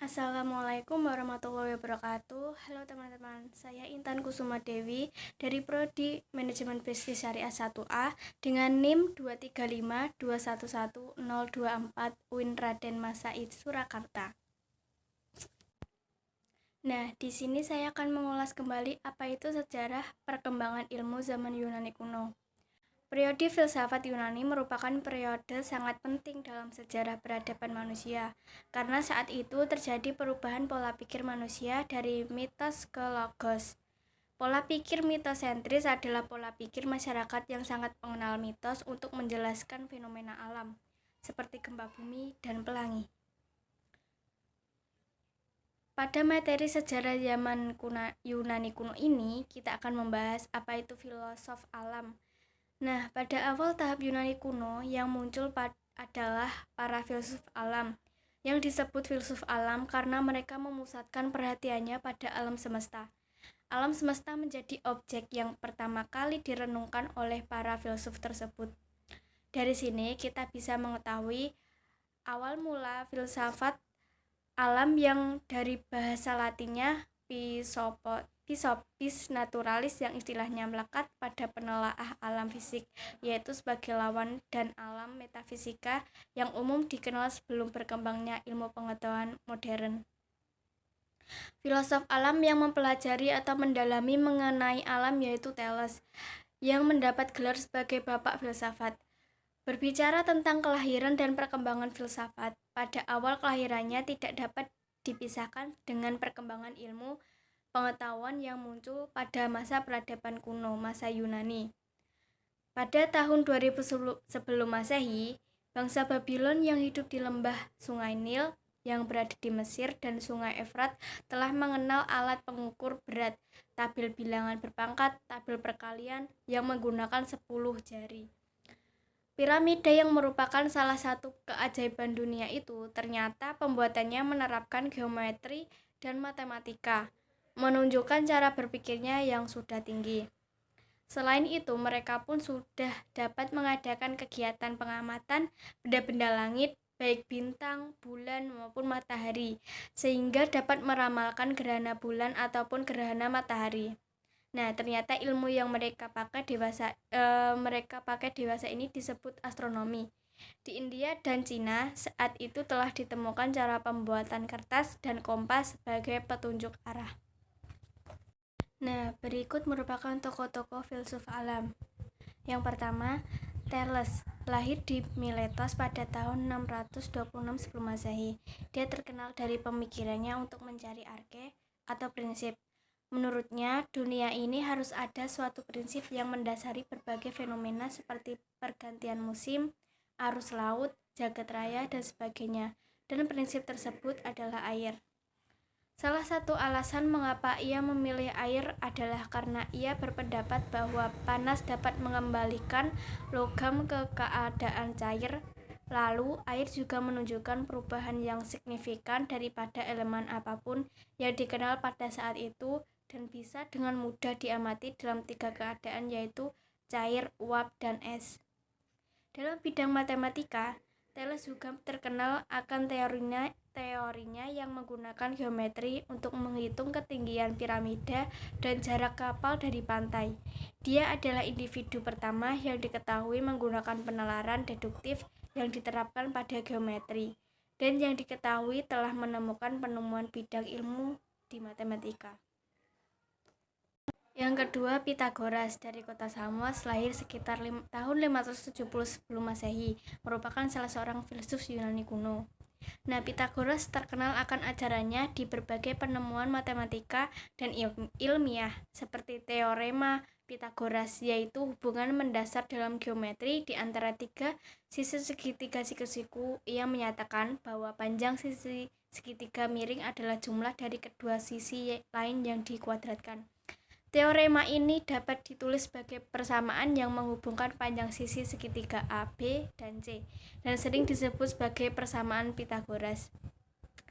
Assalamualaikum warahmatullahi wabarakatuh. Halo teman-teman, saya Intan Kusuma Dewi dari Prodi Manajemen Bisnis Syariah 1A dengan NIM 235211024 UIN Raden Mas Said Surakarta. Nah, di sini saya akan mengulas kembali apa itu sejarah perkembangan ilmu zaman Yunani kuno. Periode filsafat Yunani merupakan periode sangat penting dalam sejarah peradaban manusia, karena saat itu terjadi perubahan pola pikir manusia dari mitos ke logos. Pola pikir mitosentris adalah pola pikir masyarakat yang sangat mengenal mitos untuk menjelaskan fenomena alam, seperti gempa bumi dan pelangi. Pada materi sejarah zaman Yunani kuno ini, kita akan membahas apa itu filosof alam. Nah, pada awal tahap Yunani kuno yang muncul adalah para filsuf alam, yang disebut filsuf alam karena mereka memusatkan perhatiannya pada alam semesta. Alam semesta menjadi objek yang pertama kali direnungkan oleh para filsuf tersebut. Dari sini kita bisa mengetahui awal mula filsafat alam yang dari bahasa Latinnya Pisopis naturalis yang istilahnya melekat pada penelaah alam fisik, yaitu sebagai lawan dan alam metafisika yang umum dikenal sebelum berkembangnya ilmu pengetahuan modern. Filosof alam yang mempelajari atau mendalami mengenai alam yaitu Thales, yang mendapat gelar sebagai bapak filsafat. Berbicara tentang kelahiran dan perkembangan filsafat, pada awal kelahirannya tidak dapat dipisahkan dengan perkembangan ilmu pengetahuan yang muncul pada masa peradaban kuno, masa Yunani. Pada tahun 2000 sebelum Masehi, bangsa Babylon yang hidup di lembah Sungai Nil yang berada di Mesir dan Sungai Efrat telah mengenal alat pengukur berat, tabel bilangan berpangkat, tabel perkalian yang menggunakan 10 jari. Piramida yang merupakan salah satu keajaiban dunia itu ternyata pembuatannya menerapkan geometri dan matematika, menunjukkan cara berpikirnya yang sudah tinggi. Selain itu, mereka pun sudah dapat mengadakan kegiatan pengamatan benda-benda langit, baik bintang, bulan, maupun matahari, sehingga dapat meramalkan gerhana bulan ataupun gerhana matahari. Nah, ternyata ilmu yang mereka pakai dewasa ini disebut astronomi. Di India dan Cina saat itu telah ditemukan cara pembuatan kertas dan kompas sebagai petunjuk arah. Nah, berikut merupakan tokoh-tokoh filsuf alam. Yang pertama, Thales, lahir di Miletos pada tahun 626 sebelum Masehi. Dia terkenal dari pemikirannya untuk mencari arke atau prinsip. Menurutnya, dunia ini harus ada suatu prinsip yang mendasari berbagai fenomena seperti pergantian musim, arus laut, jagat raya, dan sebagainya. Dan prinsip tersebut adalah air. Salah satu alasan mengapa ia memilih air adalah karena ia berpendapat bahwa panas dapat mengembalikan logam ke keadaan cair. Lalu, air juga menunjukkan perubahan yang signifikan daripada elemen apapun yang dikenal pada saat itu dan bisa dengan mudah diamati dalam 3 keadaan yaitu cair, uap, dan es. Dalam bidang matematika, Thales juga terkenal akan teorinya yang menggunakan geometri untuk menghitung ketinggian piramida dan jarak kapal dari pantai. Dia adalah individu pertama yang diketahui menggunakan penalaran deduktif yang diterapkan pada geometri, dan yang diketahui telah menemukan penemuan bidang ilmu di matematika. Yang kedua, Pythagoras dari kota Samos, lahir sekitar tahun 570 sebelum Masehi, merupakan salah seorang filsuf Yunani kuno. Nah, Pythagoras terkenal akan ajarannya di berbagai penemuan matematika dan ilmiah, seperti teorema Pythagoras, yaitu hubungan mendasar dalam geometri di antara 3 sisi segitiga siku-siku. Ia menyatakan bahwa panjang sisi segitiga miring adalah jumlah dari kedua sisi lain yang dikuadratkan. Teorema ini dapat ditulis sebagai persamaan yang menghubungkan panjang sisi segitiga A, B, dan C, dan sering disebut sebagai persamaan Pythagoras.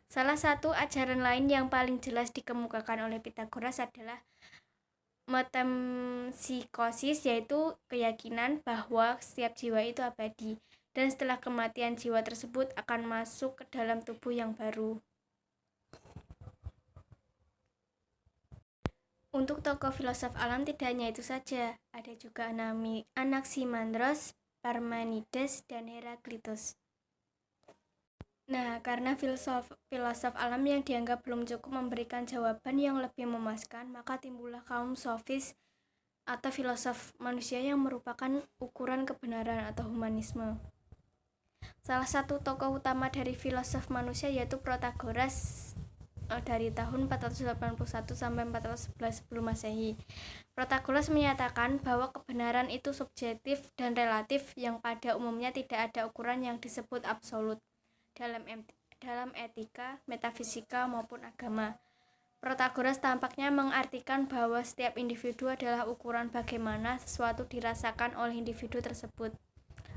Salah satu ajaran lain yang paling jelas dikemukakan oleh Pythagoras adalah metempsychosis, yaitu keyakinan bahwa setiap jiwa itu abadi, dan setelah kematian jiwa tersebut akan masuk ke dalam tubuh yang baru. Untuk tokoh filosof alam tidak hanya itu saja, ada juga Anaximandros, Parmenides, dan Heraklitus. Nah, karena filosof alam yang dianggap belum cukup memberikan jawaban yang lebih memuaskan, maka timbullah kaum sofis atau filosof manusia yang merupakan ukuran kebenaran atau humanisme. Salah satu tokoh utama dari filosof manusia yaitu Protagoras dari tahun 481 sampai 411 sebelum Masehi. Protagoras menyatakan bahwa kebenaran itu subjektif dan relatif yang pada umumnya tidak ada ukuran yang disebut absolut dalam etika, metafisika maupun agama. Protagoras tampaknya mengartikan bahwa setiap individu adalah ukuran bagaimana sesuatu dirasakan oleh individu tersebut.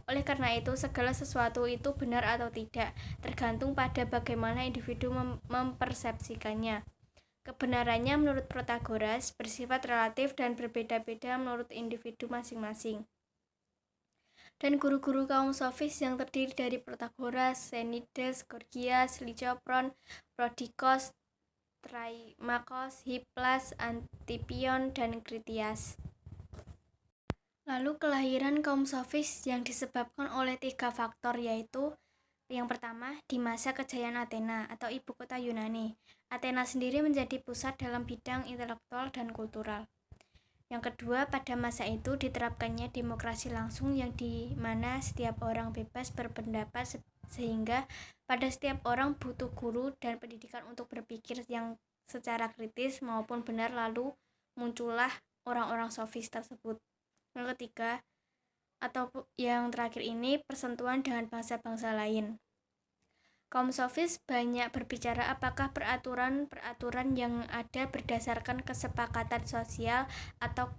Oleh karena itu, segala sesuatu itu benar atau tidak, tergantung pada bagaimana individu mempersepsikannya. Kebenarannya menurut Protagoras bersifat relatif dan berbeda-beda menurut individu masing-masing. Dan guru-guru kaum sofis yang terdiri dari Protagoras, Senides, Gorgias, Lycopron, Prodikos, Traimakos, Hiplas, Antipion, dan Critias. Lalu kelahiran kaum sofis yang disebabkan oleh 3 faktor, yaitu yang pertama, di masa kejayaan Athena atau ibu kota Yunani. Athena sendiri menjadi pusat dalam bidang intelektual dan kultural. Yang kedua, pada masa itu diterapkannya demokrasi langsung yang di mana setiap orang bebas berpendapat sehingga pada setiap orang butuh guru dan pendidikan untuk berpikir yang secara kritis maupun benar, lalu muncullah orang-orang sofis tersebut. Yang ketiga, atau yang terakhir ini, persentuhan dengan bangsa-bangsa lain. Kaum sofis banyak berbicara apakah peraturan yang ada berdasarkan kesepakatan sosial atau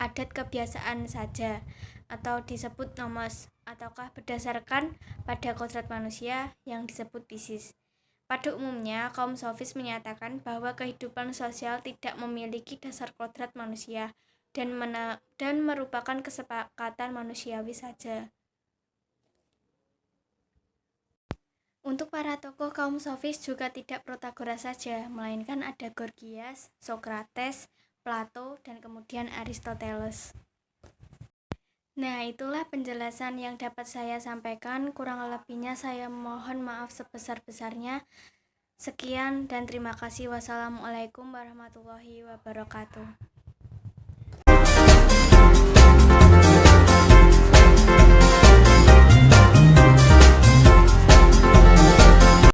adat kebiasaan saja, atau disebut nomos, ataukah berdasarkan pada kodrat manusia yang disebut physis. Pada umumnya, kaum sofis menyatakan bahwa kehidupan sosial tidak memiliki dasar kodrat manusia dan merupakan kesepakatan manusiawi saja. Untuk para tokoh kaum sofis juga tidak Protagoras saja, melainkan ada Gorgias, Sokrates, Plato, dan kemudian Aristoteles. Nah, itulah penjelasan yang dapat saya sampaikan. Kurang lebihnya saya mohon maaf sebesar-besarnya. Sekian dan terima kasih. Wassalamualaikum warahmatullahi wabarakatuh.